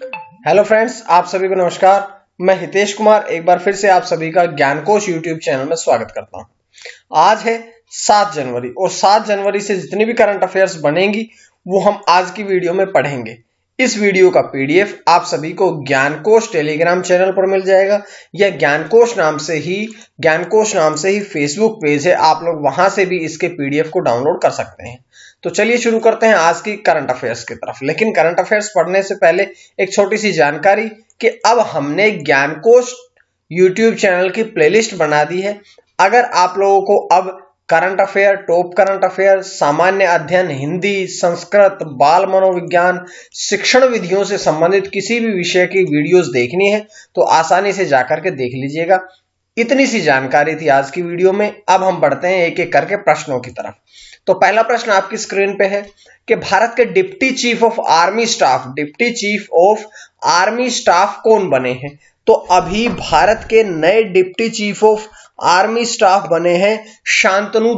Hello friends, आप सभी को नमस्कार। मैं हितेश कुमार एक बार फिर से आप सभी का ज्ञानकोश यूट्यूब चैनल में स्वागत करता हूं। आज है 7 जनवरी और 7 जनवरी से जितनी भी करंट अफेयर्स बनेंगी वो हम आज की वीडियो में पढ़ेंगे। इस वीडियो का पीडीएफ आप सभी को ज्ञानकोश टेलीग्राम चैनल पर मिल जाएगा या ज्ञानकोश नाम से ही फेसबुक पेज है, आप लोग वहां से भी इसके पीडीएफ को डाउनलोड कर सकते हैं। तो चलिए शुरू करते हैं आज की करंट अफेयर्स की तरफ। लेकिन करंट अफेयर्स पढ़ने से पहले एक छोटी सी जानकारी कि अब हमने ज्ञानकोश यूट्यूब चैनल की प्लेलिस्ट बना दी है। अगर आप लोगों को अब current affair, top current affair, सामान्य अध्ययन, हिंदी, संस्कृत, बाल मनोविज्ञान, शिक्षण विधियों से संबंधित किसी भी विषय की वीडियोस देखनी है तो आसानी से जाकर के देख लीजिएगा। इतनी सी जानकारी थी आज की वीडियो में। अब हम बढ़ते हैं एक एक करके प्रश्नों की तरफ। तो पहला प्रश्न आपकी स्क्रीन पे है कि भारत के deputy chief of army staff कौन बने हैं। तो अभी भारत के नए deputy chief of army staff बने हैं शांतनु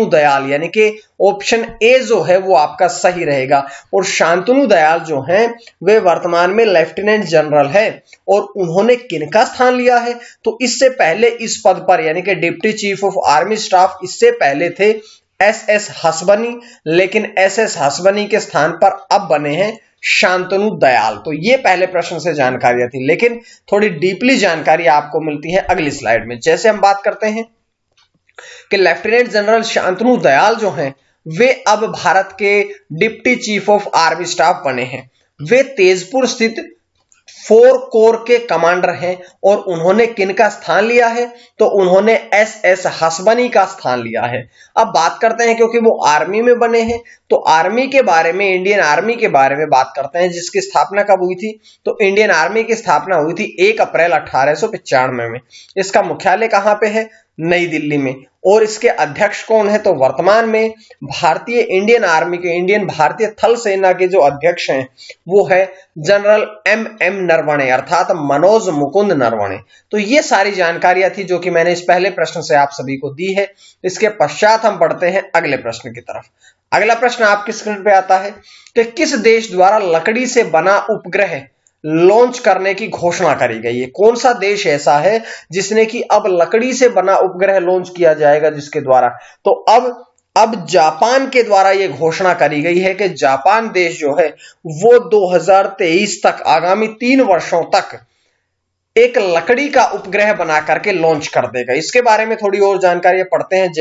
दयाल, यानी कि ऑप्शन ए जो है वो आपका सही रहेगा। और शांतनु दयाल जो हैं वे वर्तमान में लेफ्टिनेंट जनरल है। और उन्होंने किनका स्थान लिया है, तो इससे पहले इस पद पर यानी कि deputy chief of army staff इससे पहले थे एस हसबनी, लेकिन एस हसबनी के स्थान पर अब बने हैं शांतनु दयाल। तो ये पहले प्रश्न से जानकारियां थी, लेकिन थोड़ी डीपली जानकारी आपको मिलती है अगली स्लाइड में। जैसे हम बात करते हैं कि लेफ्टिनेंट जनरल शांतनु दयाल जो हैं वे अब भारत के deputy chief of army staff बने हैं। वे तेजपुर स्थित 4 कोर के कमांडर हैं। और उन्होंने किनका स्थान लिया है, तो उन्होंने एस हसबनी का स्थान लिया है। अब बात करते हैं, क्योंकि वो आर्मी में बने हैं तो आर्मी के बारे में, इंडियन आर्मी के बारे में बात करते हैं, जिसकी स्थापना कब हुई थी। तो इंडियन आर्मी की स्थापना हुई थी 1 अप्रैल 1895 में। इसका मुख्यालय कहां पे है, नई दिल्ली में। और इसके अध्यक्ष कौन है, तो वर्तमान में भारतीय इंडियन आर्मी के, इंडियन भारतीय थल सेना के जो अध्यक्ष हैं वो है जनरल एम नरवणे, अर्थात मनोज मुकुंद नरवणे। तो ये सारी जानकारियां थी जो कि मैंने इस पहले प्रश्न से आप सभी को दी है। इसके पश्चात हम बढ़ते हैं अगले प्रश्न की तरफ। अगला प्रश्न आपकी स्क्रीन पे आता है कि किस देश द्वारा लकड़ी से बना उपग्रह लॉन्च करने की घोषणा करी गई है। कौन सा देश ऐसा है जिसने कि अब लकड़ी से बना उपग्रह लॉन्च किया जाएगा, जिसके द्वारा, तो अब जापान के द्वारा यह घोषणा करी गई है कि जापान देश जो है वो 2023 तक, आगामी 3 वर्षों तक एक लकड़ी का उपग्रह बना करके लॉन्च कर देगा। इसके बारे में थोड़ी और जानकारी पढ़ते हैं।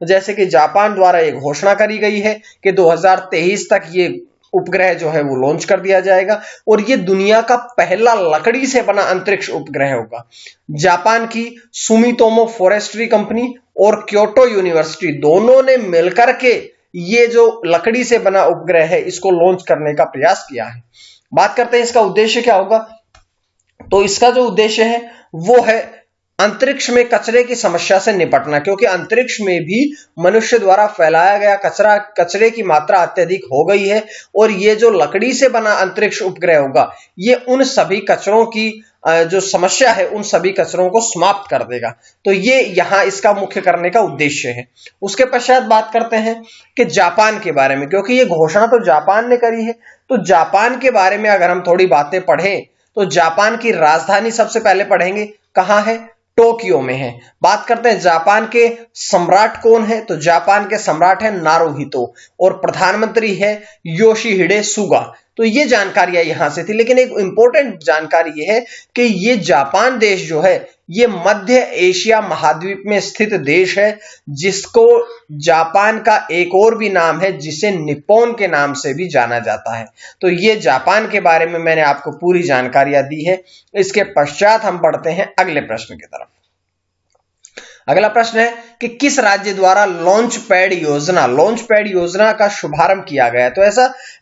जैसे कि जापान द्वारा यह घोषणा करी गई है कि 2023 तक ये उपग्रह जो है वो लॉन्च कर दिया जाएगा और ये दुनिया का पहला लकड़ी से बना अंतरिक्ष उपग्रह होगा। जापान की सुमितोमो फॉरेस्ट्री कंपनी और क्योटो यूनिवर्सिटी दोनों ने मिलकर के ये जो लकड़ी से बना उपग्रह है इसको लॉन्च करने का प्रयास किया है। बात करते हैं इसका उद्देश्य क्या होगा। तो इसका जो उद्देश्य है वो है अंतरिक्ष में कचरे की समस्या से निपटना, क्योंकि अंतरिक्ष में भी मनुष्य द्वारा फैलाया गया कचरे की मात्रा अत्यधिक हो गई है। और ये जो लकड़ी से बना अंतरिक्ष उपग्रह होगा ये उन सभी कचरों की जो समस्या है उन सभी कचरों को समाप्त कर देगा। तो ये यहां इसका मुख्य करने का उद्देश्य है। उसके पश्चात बात करते हैं कि जापान के बारे में, क्योंकि ये घोषणा तो जापान ने करी है। तो जापान के बारे में अगर हम थोड़ी बातें पढ़ें तो जापान की राजधानी सबसे पहले पढ़ेंगे, कहां है, टोक्यो में है। बात करते हैं जापान के सम्राट कौन है, तो जापान के सम्राट है नारुहितो और प्रधानमंत्री है योशिहिडे सुगा। तो ये जानकारियां यहां से थी। लेकिन एक इंपॉर्टेंट जानकारी ये है कि ये जापान देश जो है ये मध्य एशिया महाद्वीप में स्थित देश है, जिसको जापान का एक और भी नाम है जिसे निप्पॉन के नाम से भी जाना जाता है। तो ये जापान के बारे में मैंने आपको पूरी जानकारियां दी है। इसके पश्चात हम बढ़ते हैं अगले प्रश्न की तरफ। अगला प्रश्न है कि किस राज्य द्वारा लॉन्च पैड योजना का शुभारंभ किया गया है। तो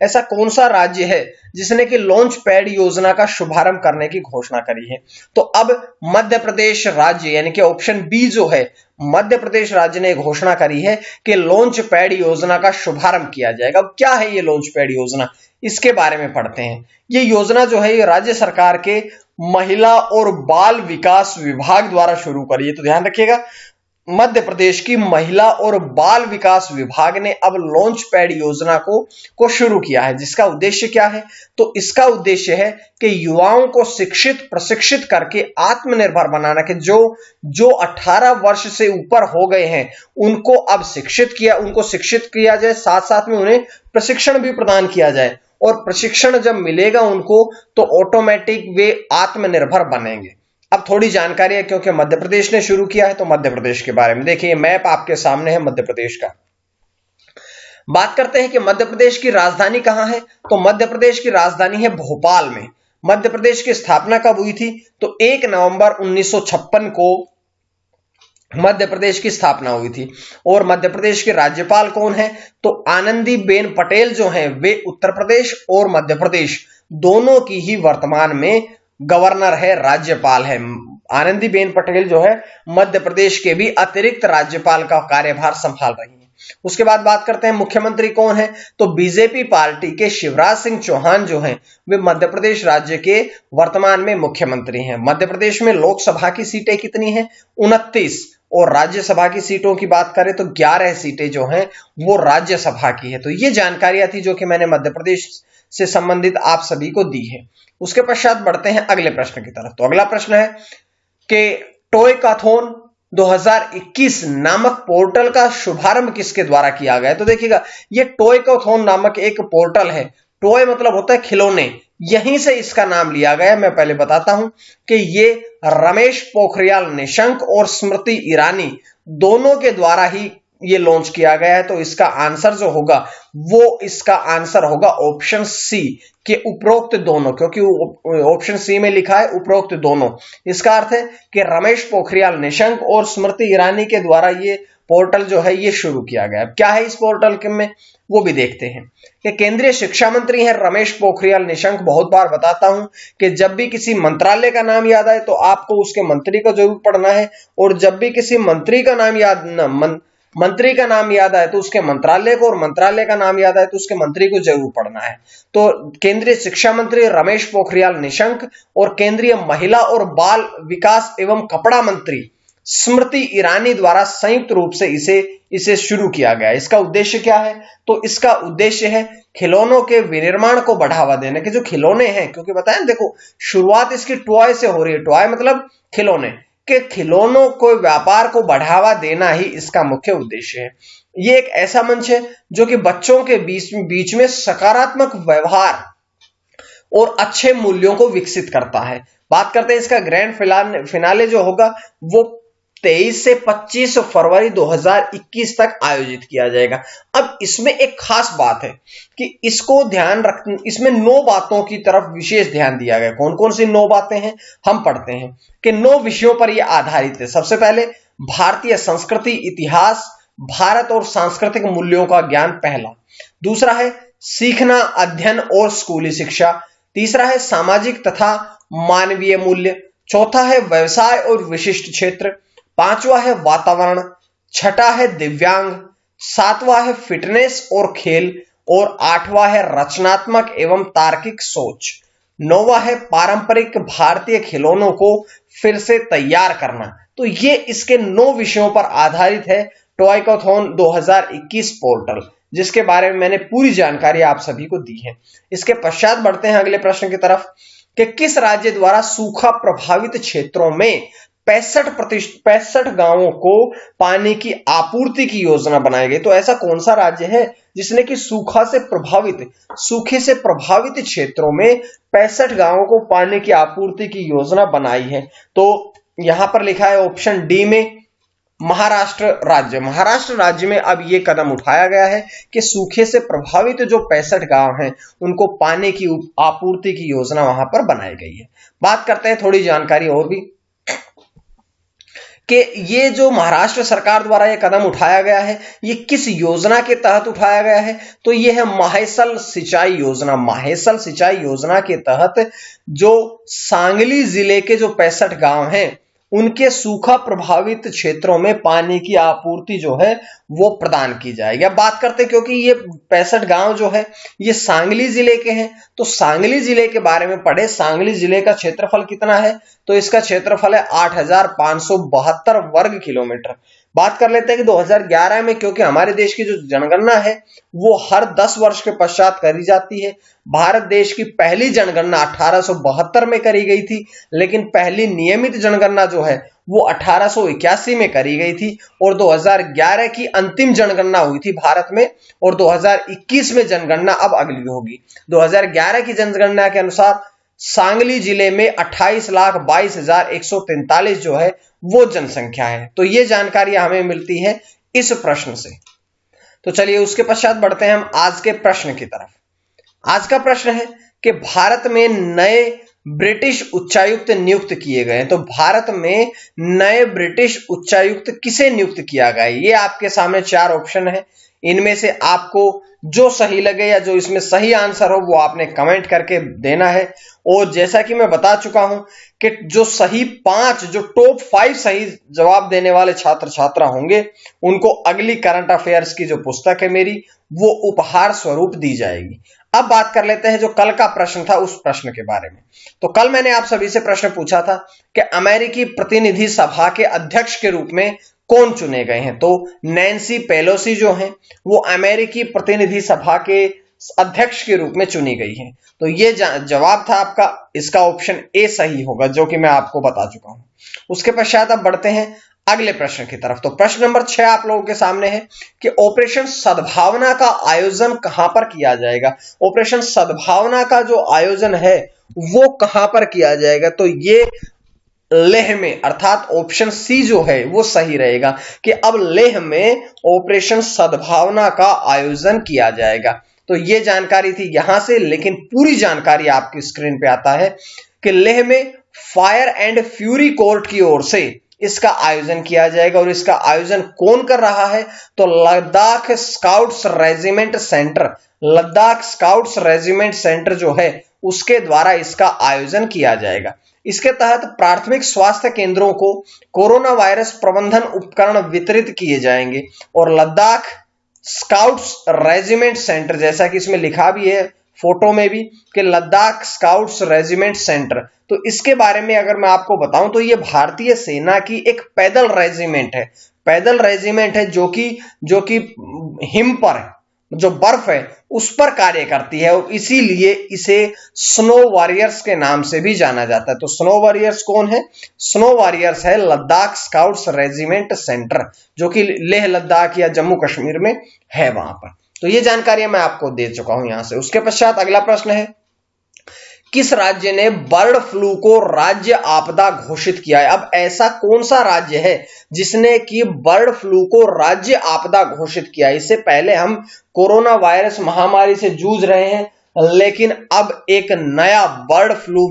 ऐसा कौन सा राज्य है जिसने कि लॉन्च पैड योजना का शुभारंभ करने की घोषणा करी है। तो अब मध्य प्रदेश राज्य, यानी कि ऑप्शन बी जो है, मध्य प्रदेश राज्य ने घोषणा करी है कि लॉन्च पैड योजना का शुभारंभ किया जाएगा। अब क्या है ये लॉन्च पैड योजना, इसके बारे में पढ़ते हैं। ये योजना जो है ये राज्य सरकार के महिला और बाल विकास विभाग द्वारा शुरू करी है। तो ध्यान रखिएगा, मध्य प्रदेश की महिला और बाल विकास विभाग ने अब लॉन्च पैड योजना को शुरू किया है, जिसका उद्देश्य क्या है? तो इसका उद्देश्य है कि युवाओं को शिक्षित प्रशिक्षित करके आत्मनिर्भर बनाना, कि जो 18 वर्ष से ऊपर हो गए हैं उनको अब उनको शिक्षित किया जाए, साथ साथ में उन्हें प्रशिक्षण भी प्रदान किया जाए, और प्रशिक्षण जब मिलेगा उनको तो ऑटोमेटिक वे आत्मनिर्भर बनेंगे। अब थोड़ी जानकारी है, क्योंकि मध्य प्रदेश ने शुरू किया है, तो मध्य प्रदेश के बारे में देखिए, मैप आपके सामने है मध्य प्रदेश का। बात करते हैं कि मध्य प्रदेश की राजधानी कहां है, तो मध्य प्रदेश की राजधानी है भोपाल में। मध्य प्रदेश की स्थापना कब हुई थी? तो 1 नवंबर 1956 को मध्य प्रदेश की स्थापना हुई थी। और मध्य प्रदेश के राज्यपाल कौन है? तो आनंदीबेन पटेल जो हैं वे उत्तर प्रदेश और मध्य प्रदेश दोनों की ही वर्तमान में गवर्नर है, राज्यपाल है। आनंदीबेन पटेल जो है मध्य प्रदेश के भी अतिरिक्त राज्यपाल का कार्यभार संभाल रही है। उसके बाद बात करते हैं मुख्यमंत्री कौन है, तो बीजेपी पार्टी के शिवराज सिंह चौहान जो हैं वे मध्य प्रदेश राज्य के वर्तमान में मुख्यमंत्री हैं। मध्य प्रदेश में लोकसभा की सीटें कितनी हैं? 29, और राज्यसभा की सीटों की बात करें तो 11 सीटें जो हैं वो राज्यसभा की है। तो ये जानकारियां थी जो कि मैंने मध्य प्रदेश से संबंधित आप सभी को दी है। उसके पश्चात बढ़ते हैं अगले प्रश्न की तरफ। तो अगला प्रश्न है कि टॉयकाथॉन 2021 नामक पोर्टल का शुभारंभ किसके द्वारा किया गया है? तो देखिएगा, ये टॉयकाथॉन नामक एक पोर्टल है। टॉय मतलब होता है खिलौने, यहीं से इसका नाम लिया गया। मैं पहले बताता हूं कि ये रमेश पोखरियाल निशंक और स्मृति ईरानी दोनों के द्वारा ही ये लॉन्च किया गया है। तो इसका आंसर जो होगा वो इसका आंसर होगा ऑप्शन सी के उपरोक्त दोनों, क्योंकि ऑप्शन सी में लिखा है उपरोक्त दोनों। इसका अर्थ है कि रमेश पोखरियाल निशंक और स्मृति ईरानी के द्वारा ये पोर्टल जो है ये शुरू किया गया। क्या है इस पोर्टल के में, वो भी देखते हैं। कि केंद्रीय शिक्षा मंत्री हैं रमेश पोखरियाल निशंक। बहुत बार बताता हूं कि जब भी किसी मंत्रालय का नाम याद आए तो आपको उसके मंत्री को जरूर पढ़ना है, और जब भी किसी मंत्री का नाम याद आए तो उसके मंत्रालय को, और मंत्रालय का नाम याद आए तो उसके मंत्री को जरूर पढ़ना है। तो केंद्रीय शिक्षा मंत्री रमेश पोखरियाल निशंक और केंद्रीय महिला और बाल विकास एवं कपड़ा मंत्री स्मृति ईरानी द्वारा संयुक्त रूप से इसे शुरू किया गया। इसका उद्देश्य क्या है? तो इसका उद्देश्य है खिलौनों के विनिर्माण को बढ़ावा देने के। जो खिलौने हैं, क्योंकि बताएं देखो शुरुआत इसकी टॉय से हो रही है, टॉय मतलब खिलौने के, खिलौनों को व्यापार को बढ़ावा देना ही इसका मुख्य उद्देश्य है। ये एक ऐसा मंच है जो कि बच्चों के बीच में सकारात्मक व्यवहार और अच्छे मूल्यों को विकसित करता है। बात करते हैं इसका ग्रैंड फिनाले जो होगा वो 23 से 25 फरवरी 2021 तक आयोजित किया जाएगा। अब इसमें एक खास बात है कि इसको ध्यान रख, इसमें 9 बातों की तरफ विशेष ध्यान दिया गया। कौन कौन सी 9 बातें हैं हम पढ़ते हैं कि 9 विषयों पर यह आधारित है। सबसे पहले भारतीय संस्कृति, इतिहास, भारत और सांस्कृतिक मूल्यों का ज्ञान पहला। दूसरा है सीखना, अध्ययन और स्कूली शिक्षा। तीसरा है सामाजिक तथा मानवीय मूल्य। चौथा है व्यवसाय और विशिष्ट क्षेत्र। पांचवा है वातावरण। छठा है दिव्यांग। सातवां है फिटनेस और खेल, और आठवां है रचनात्मक एवं तार्किक सोच। नौवां है पारंपरिक भारतीय खिलौनों को फिर से तैयार करना। तो ये इसके 9 विषयों पर आधारित है टॉयकाथॉन 2021 पोर्टल, जिसके बारे में मैंने पूरी जानकारी आप सभी को दी है। इसके पश्चात बढ़ते हैं अगले प्रश्न की तरफ कि किस राज्य द्वारा सूखा प्रभावित क्षेत्रों में 65 गांवों को पानी की आपूर्ति की योजना बनाई गई। तो ऐसा कौन सा राज्य है जिसने कि सूखे से प्रभावित क्षेत्रों में 65 गांवों को पानी की आपूर्ति की योजना बनाई है? तो यहां पर लिखा है ऑप्शन डी में महाराष्ट्र राज्य। महाराष्ट्र राज्य में अब यह कदम उठाया गया है कि सूखे से प्रभावित जो 65 गांव हैं उनको पानी की आपूर्ति की योजना वहां पर बनाई गई है। बात करते हैं थोड़ी जानकारी और भी कि ये जो महाराष्ट्र सरकार द्वारा ये कदम उठाया गया है ये किस योजना के तहत उठाया गया है? तो ये है माहेसल सिंचाई योजना। माहेसल सिंचाई योजना के तहत जो सांगली जिले के जो 65 गांव हैं उनके सूखा प्रभावित क्षेत्रों में पानी की आपूर्ति जो है वो प्रदान की जाएगी। अब बात करते हैं, क्योंकि ये 65 गांव जो है ये सांगली जिले के हैं, तो सांगली जिले के बारे में पढ़े। सांगली जिले का क्षेत्रफल कितना है, तो इसका क्षेत्रफल है 8,572 वर्ग किलोमीटर। बात कर लेते हैं कि 2011 में, क्योंकि हमारे देश की जो जनगणना है वो हर 10 वर्ष के पश्चात करी जाती है। भारत देश की पहली जनगणना 1872 में करी गई थी, लेकिन पहली नियमित जनगणना जो है वो 1881 में करी गई थी, और 2011 की अंतिम जनगणना हुई थी भारत में, और 2021 में जनगणना अब अगली होगी। 2011 की जनगणना के अनुसार सांगली जिले में 28,22,143 जो है वो जनसंख्या है। तो ये जानकारी हमें मिलती है इस प्रश्न से। तो चलिए उसके पश्चात बढ़ते हैं हम आज के प्रश्न की तरफ। आज का प्रश्न है कि भारत में नए ब्रिटिश उच्चायुक्त नियुक्त किए गए। तो भारत में नए ब्रिटिश उच्चायुक्त किसे नियुक्त किया गया, ये आपके सामने 4 ऑप्शन है। इनमें से आपको जो सही लगे या जो इसमें सही आंसर हो वो आपने कमेंट करके देना है। और जैसा कि मैं बता चुका हूं कि जो सही 5 जो टॉप 5 सही जवाब देने वाले छात्र छात्रा होंगे उनको अगली करंट अफेयर्स की जो पुस्तक है मेरी वो उपहार स्वरूप दी जाएगी। अब बात कर लेते हैं जो कल का प्रश्न था उस प्रश्न के बारे में। तो कल मैंने आप सभी से प्रश्न पूछा था कि अमेरिकी प्रतिनिधि सभा के अध्यक्ष के रूप में कौन चुने गए हैं। तो नैन्सी पेलोसी जो हैं वो अमेरिकी प्रतिनिधि सभा के अध्यक्ष के रूप में चुनी गई हैं। तो ये जवाब था आपका, इसका ऑप्शन ए सही होगा, जो कि मैं आपको बता चुका हूं। उसके पश्चात अब बढ़ते हैं अगले प्रश्न की तरफ। तो प्रश्न नंबर 6 आप लोगों के सामने है कि ऑपरेशन सद्भावना का आयोजन कहां पर किया जाएगा। ऑपरेशन सद्भावना का जो आयोजन है वो कहां पर किया जाएगा, तो ये लेह में, अर्थात ऑप्शन सी जो है वो सही रहेगा कि अब लेह में ऑपरेशन सद्भावना का आयोजन किया जाएगा। तो ये जानकारी थी यहां से, लेकिन पूरी जानकारी आपकी स्क्रीन पे आता है कि लेह में फायर एंड फ्यूरी कोर्ट की ओर से इसका आयोजन किया जाएगा। और इसका आयोजन कौन कर रहा है, तो Ladakh scouts regiment centre, Ladakh scouts regiment centre जो है उसके द्वारा इसका आयोजन किया जाएगा। इसके तहत प्राथमिक स्वास्थ्य केंद्रों को कोरोना वायरस प्रबंधन उपकरण वितरित किए जाएंगे। और लद्दाख स्काउट्स रेजिमेंट सेंटर, जैसा कि इसमें लिखा भी है फोटो में भी कि लद्दाख स्काउट्स रेजिमेंट सेंटर, तो इसके बारे में अगर मैं आपको बताऊं तो ये भारतीय सेना की एक पैदल रेजिमेंट है। पैदल रेजिमेंट है जो कि हिम पर जो बर्फ है उस पर कार्य करती है, और इसीलिए इसे स्नो वॉरियर्स के नाम से भी जाना जाता है। तो स्नो वॉरियर्स कौन है, स्नो वॉरियर्स है लद्दाख स्काउट्स रेजिमेंट सेंटर, जो कि लेह लद्दाख या जम्मू कश्मीर में है वहां पर। तो ये जानकारी मैं आपको दे चुका हूं यहां से। उसके पश्चात अगला प्रश्न है, किस राज्य ने बर्ड फ्लू को राज्य आपदा घोषित किया है। अब ऐसा कौन सा राज्य है जिसने कि बर्ड फ्लू को राज्य आपदा घोषित किया है। इससे पहले हम कोरोना वायरस महामारी से जूझ रहे हैं, लेकिन अब एक नया बर्ड फ्लू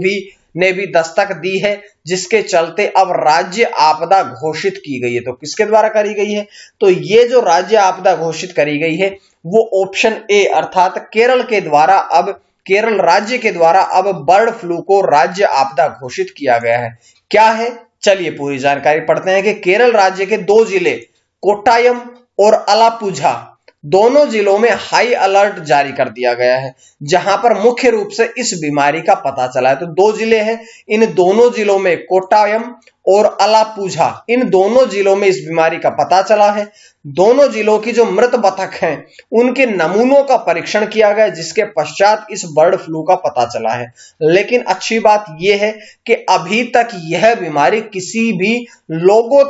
ने भी दस्तक दी है, जिसके चलते अब राज्य आपदा घोषित की गई है। तो किसके द्वारा करी गई है, तो ये जो राज्य आपदा घोषित करी गई है वो ऑप्शन ए अर्थात केरल के द्वारा, अब केरल राज्य के द्वारा अब बर्ड फ्लू को राज्य आपदा घोषित किया गया है। क्या है, चलिए पूरी जानकारी पढ़ते हैं कि केरल राज्य के 2 जिले कोट्टायम और अलापुझा, दोनों जिलों में हाई अलर्ट जारी कर दिया गया है, जहां पर मुख्य रूप से इस बीमारी का पता चला है। तो 2 जिले हैं, इन दोनों जिलों में कोट्टायम और अलापुझा, इन दोनों जिलों में इस बीमारी का पता चला है। दोनों जिलों की जो मृत बतख हैं उनके नमूनों का परीक्षण किया गया, जिसके पश्चात इस बर्ड फ्लू का पता चला है। लेकिन अच्छी बात यह है कि अभी तक यह बीमारी किसी भी लोगों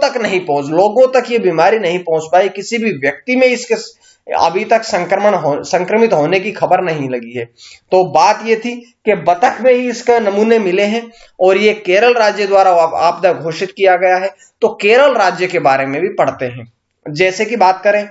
तक यह बीमारी नहीं पहुंच पाई, किसी भी व्यक्ति में इसके अभी तक संक्रमित होने की खबर नहीं लगी है। तो बात यह थी कि बतख में ही इसका नमूने मिले हैं और ये केरल राज्य द्वारा आपदा घोषित किया गया है। तो केरल राज्य के बारे में भी पढ़ते हैं। जैसे कि बात करें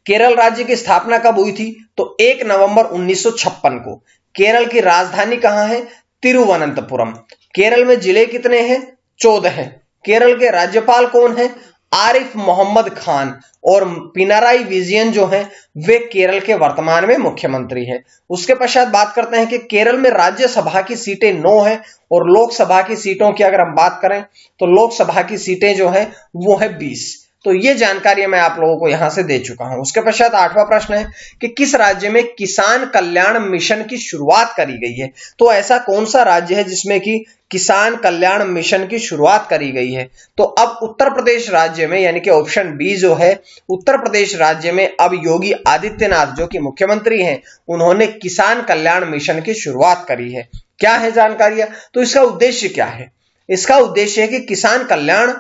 केरल राज्य की स्थापना कब हुई थी, तो 1 नवंबर 1956 को। केरल की राजधानी कहां है, तिरुवनंतपुरम। केरल में जिले कितने हैं, 14 हैं। केरल के राज्यपाल कौन है, आरिफ मोहम्मद खान। और पिनाराई विजयन जो हैं वे केरल के वर्तमान में मुख्यमंत्री हैं। उसके पश्चात बात करते हैं कि केरल में राज्यसभा की सीटें 9 हैं और लोकसभा की सीटों की अगर हम बात करें तो लोकसभा की सीटें जो हैं वो है 20। तो ये जानकारी मैं आप लोगों को यहां से दे चुका हूं। उसके पश्चात 8वां प्रश्न है कि किस राज्य में किसान कल्याण मिशन की शुरुआत करी गई है। तो ऐसा कौन सा राज्य है जिसमें कि किसान कल्याण मिशन की शुरुआत करी गई है। तो अब उत्तर प्रदेश राज्य में, यानी कि ऑप्शन बी जो है, उत्तर प्रदेश राज्य में अब योगी आदित्यनाथ जो कि मुख्यमंत्री हैं, उन्होंने किसान कल्याण मिशन की शुरुआत करी है। क्या है जानकारियां, तो इसका उद्देश्य क्या है। इसका उद्देश्य है कि किसान कल्याण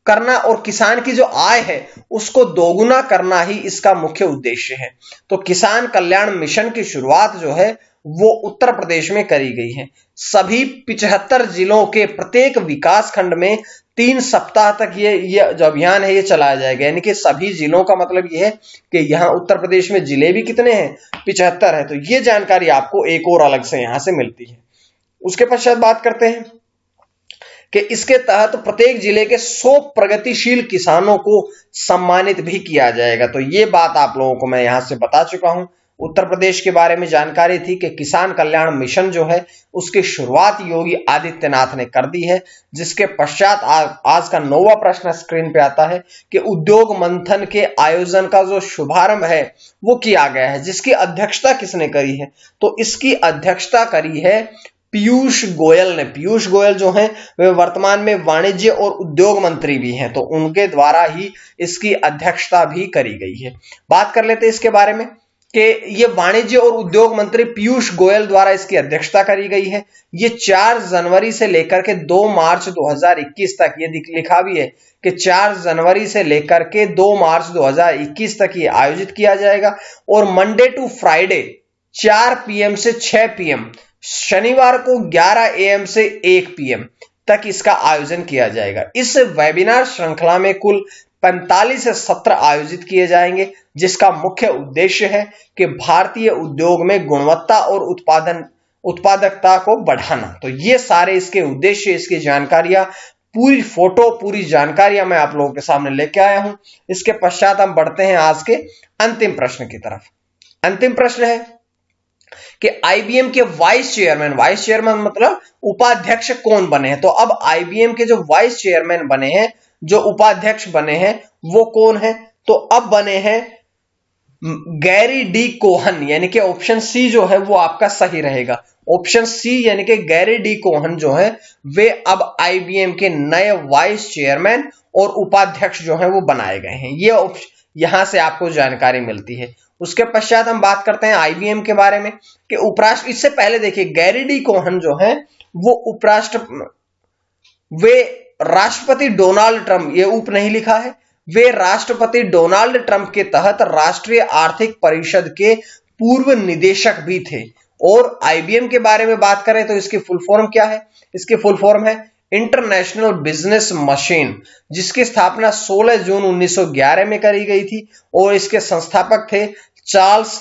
करना और किसान की जो आय है उसको दोगुना करना ही इसका मुख्य उद्देश्य है। तो किसान कल्याण मिशन की शुरुआत जो है वो उत्तर प्रदेश में करी गई है। सभी 75 जिलों के प्रत्येक विकास खंड में 3 सप्ताह तक ये जो अभियान है ये चलाया जाएगा। यानी कि सभी जिलों का मतलब ये है कि यहां उत्तर प्रदेश में जिले भी कितने हैं, 75 है। तो ये जानकारी आपको एक और अलग से यहां से मिलती है। उसके पश्चात बात करते हैं कि इसके तहत प्रत्येक जिले के 100 प्रगतिशील किसानों को सम्मानित भी किया जाएगा। तो ये बात आप लोगों को मैं यहां से बता चुका हूं। उत्तर प्रदेश के बारे में जानकारी थी कि किसान कल्याण मिशन जो है उसकी शुरुआत योगी आदित्यनाथ ने कर दी है। जिसके पश्चात आज का 9वां प्रश्न स्क्रीन पे आता है कि उद्योग मंथन के आयोजन का जो शुभारंभ है वो किया गया है, जिसकी अध्यक्षता किसने करी है। तो इसकी अध्यक्षता करी है पीयूष गोयल ने। पीयूष गोयल जो हैं वे वर्तमान में वाणिज्य और उद्योग मंत्री भी हैं, तो उनके द्वारा ही इसकी अध्यक्षता भी करी गई है। बात कर लेते हैं इसके बारे में कि ये वाणिज्य और उद्योग मंत्री पीयूष गोयल द्वारा इसकी अध्यक्षता करी गई है। ये 4 जनवरी से लेकर के 2 मार्च 2021 तक, ये लिखा भी है कि 4 जनवरी से लेकर के 2 मार्च 2021 तक ये आयोजित किया जाएगा। और मंडे टू फ्राइडे 4 PM से 6 PM, शनिवार को 11 AM से 1 PM तक इसका आयोजन किया जाएगा। इस वेबिनार श्रृंखला में कुल 45 सत्र आयोजित किए जाएंगे, जिसका मुख्य उद्देश्य है कि भारतीय उद्योग में गुणवत्ता और उत्पादकता को बढ़ाना। तो ये सारे इसके उद्देश्य, इसकी जानकारियां, पूरी फोटो, पूरी जानकारियां मैं आप लोगों के सामने लेके आया हूं। इसके पश्चात हम बढ़ते हैं आज के अंतिम प्रश्न की तरफ। अंतिम प्रश्न है कि आईबीएम के वाइस चेयरमैन मतलब उपाध्यक्ष कौन बने हैं। तो अब आईबीएम के जो वाइस चेयरमैन बने हैं, जो उपाध्यक्ष बने हैं, वो कौन है। तो अब बने हैं गैरी डी कोहन, यानी कि ऑप्शन सी जो है वो आपका सही रहेगा। ऑप्शन सी यानी कि गैरी डी कोहन जो है वे अब आईबीएम के नए वाइस चेयरमैन और उपाध्यक्ष जो है वो बनाए गए हैं। ये यहां से आपको जानकारी मिलती है। उसके पश्चात हम बात करते हैं आईबीएम के बारे में कि उपराष्ट्र, इससे पहले देखिए गैरी डी कोहन जो है वो वे राष्ट्रपति डोनाल्ड ट्रंप, ये उप नहीं लिखा है, वे राष्ट्रपति डोनाल्ड ट्रंप के तहत राष्ट्रीय आर्थिक परिषद के पूर्व निदेशक भी थे। और आईबीएम के बारे में बात करें तो इसकी फुल फॉर्म क्या है। इसकी फुल फॉर्म है इंटरनेशनल बिजनेस मशीन, जिसकी स्थापना 16 जून 1911 में करी गई थी। और इसके संस्थापक थे चार्ल्स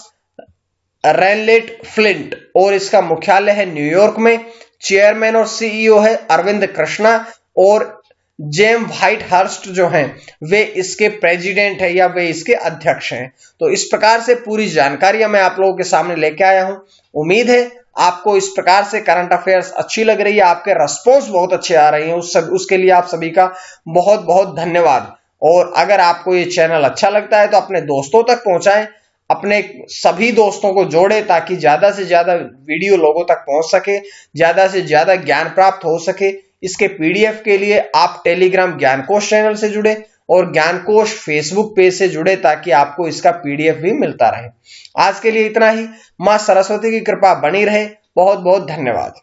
रेनलेट फ्लिंट और इसका मुख्यालय है न्यूयॉर्क में। चेयरमैन और सीईओ है अरविंद कृष्णा और जेम व्हाइट हर्स्ट जो हैं वे इसके प्रेसिडेंट है या वे इसके अध्यक्ष हैं। तो इस प्रकार से पूरी जानकारियां मैं आप लोगों के सामने लेके आया हूं। उम्मीद है आपको इस प्रकार से करंट अफेयर्स अच्छी लग रही है, आपके रेस्पॉन्स बहुत अच्छे आ रहे हैं, उसके लिए आप सभी का बहुत बहुत धन्यवाद। और अगर आपको ये चैनल अच्छा लगता है तो अपने दोस्तों तक पहुंचाएं, अपने सभी दोस्तों को जोड़े ताकि ज्यादा से ज्यादा वीडियो लोगों तक पहुंच सके, ज्यादा से ज्यादा ज्ञान प्राप्त हो सके। इसके पीडीएफ के लिए आप टेलीग्राम ज्ञानकोश चैनल से जुड़े और ज्ञानकोश फेसबुक पेज से जुड़े ताकि आपको इसका पीडीएफ भी मिलता रहे। आज के लिए इतना ही। मां सरस्वती की कृपा बनी रहे। बहुत बहुत धन्यवाद।